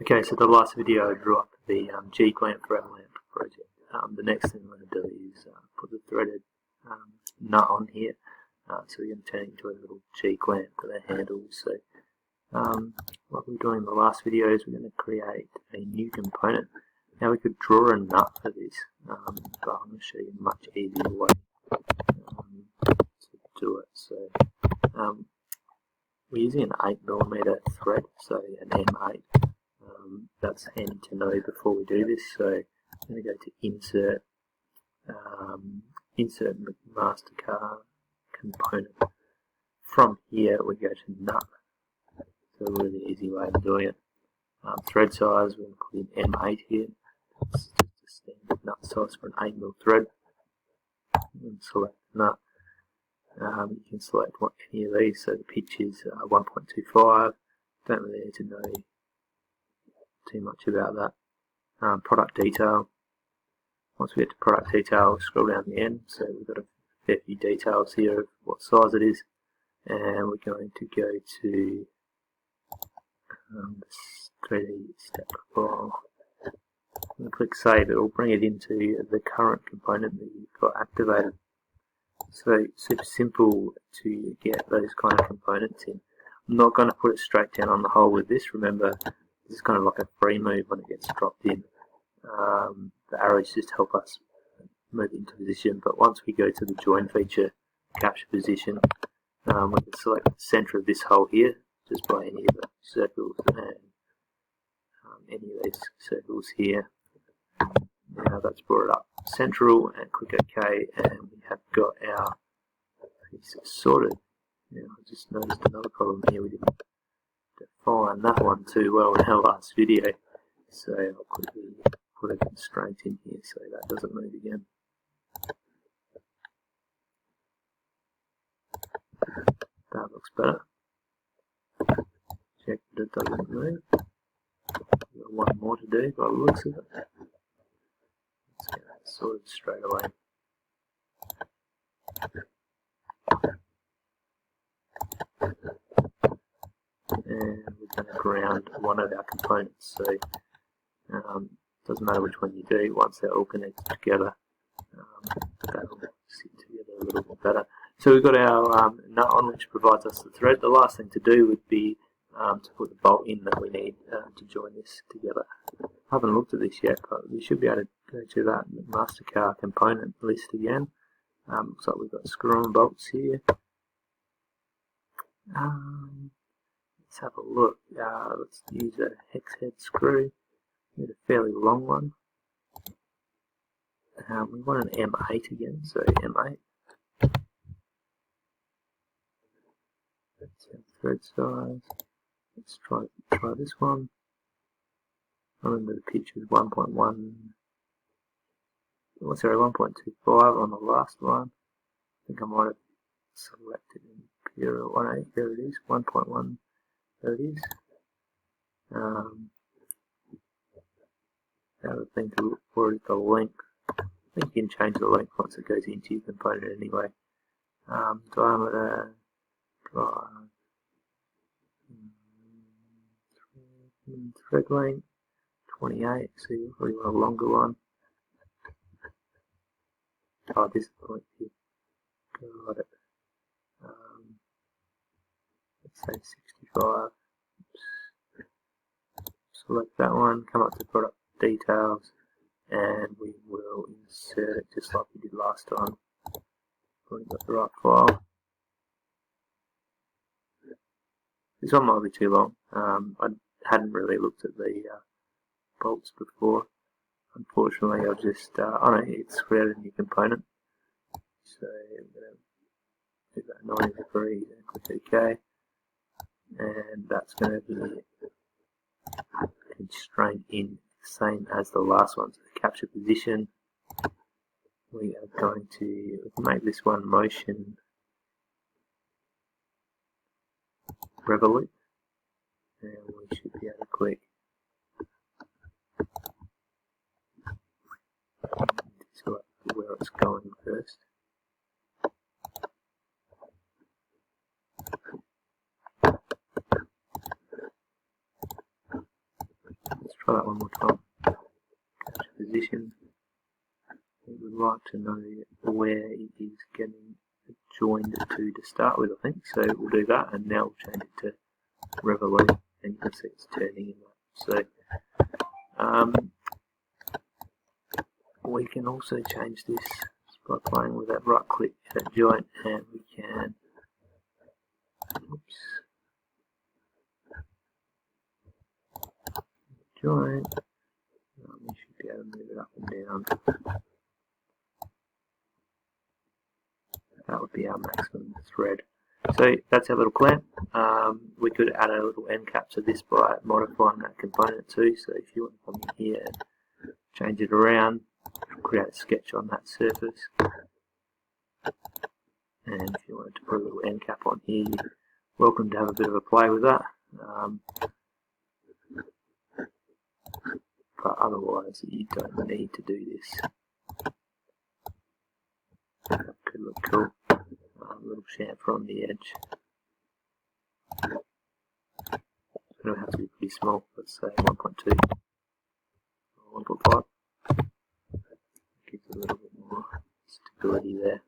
Okay, so the last video I drew up the G Clamp for our lamp project. The next thing I'm going to do is put the threaded nut on here. So we're going to turn it into a little G Clamp with a handle. So what we were doing in the last video is we're going to create a new component. Now we could draw a nut for this, but I'm going to show you a much easier way to do it. So we're using an 8mm thread, so an M8. That's handy to know before we do this. So I'm going to go to Insert, Insert Mastercard Component. From here we go to Nut. It's a really easy way of doing it. Thread size, we're going to put in M8 here. It's just a standard nut size for an 8mm thread. And select nut. You can select any of these, so the pitch is 1.25. Don't really need to know too much about that. Product detail. Once we get to product detail, we'll scroll down the end, so we've got a fair few details here of what size it is, and we're going to go to the 3D step file. And click Save. It will bring it into the current component that you've got activated. So super simple to get those kind of components in. I'm not going to put it straight down on the hole with this. Remember, this is kind of like a free move when it gets dropped in. The arrows just help us move into position, but once we go to the join feature, capture position, we can select the center of this hole here just by any of the circles and any of these circles here. Now that's brought it up central, and click OK, and we have got our piece sorted. Now I just noticed another problem here. We didn't define that one too well in our last video, so I'll quickly put a constraint in here so that doesn't move again. That looks better. Check that it doesn't move. We've got one more to do by the looks of it. Let's get that sorted straight away. And we're going to ground one of our components, so doesn't matter which one you do, once they're all connected together, that'll sit together a little bit better. So we've got our nut on, which provides us the thread. The last thing to do would be to put the bolt in that we need to join this together. I haven't looked at this yet, but we should be able to go to that Mastercard component list again. Looks like we've got screw-on bolts here. Let's have a look. Let's use a hex head screw. Get a fairly long one. We want an M8 again, so M8. That's our thread size. Let's try this one. Remember the pitch was 1.1. Oh, sorry, 1.25 on the last one. I think I might have selected Imperial 1.8. There it is, 1.1. There it is. The other thing to look for is the length. I think you can change the length once it goes into your component anyway. Diameter, thread length, 28, so you probably want a longer one. Oh, this is the length here. Got it. Let's say 65. Oops. Select that one, come up to product details, and we will insert it just like we did last time. Probably got the right file. This one might be too long. I hadn't really looked at the bolts before. Unfortunately, I've just, it's created a new component. So I'm going to do that 90 degrees and click OK. And that's going to be constrained in same as the last one. So the capture position, we are going to make this one motion revolute, and we should be able to click select where it's going first. try that one more time. Position. We would like to know where it is getting joined to start with, I think. So we'll do that, and now we'll change it to revolute, and you can see it's turning in that. So we can also change this by playing with that right click at joint, and we can joint. We should be able to move it up and down. That would be our maximum thread. So that's our little clamp. We could add a little end cap to this by modifying that component too. So if you want to come in here and change it around, create a sketch on that surface. And if you wanted to put a little end cap on here, you're welcome to have a bit of a play with that. But otherwise, you don't need to do this. That could look cool. A little chamfer on the edge. It's going to have to be pretty small. Let's say 1.2 or 1.5. Gives a little bit more stability there.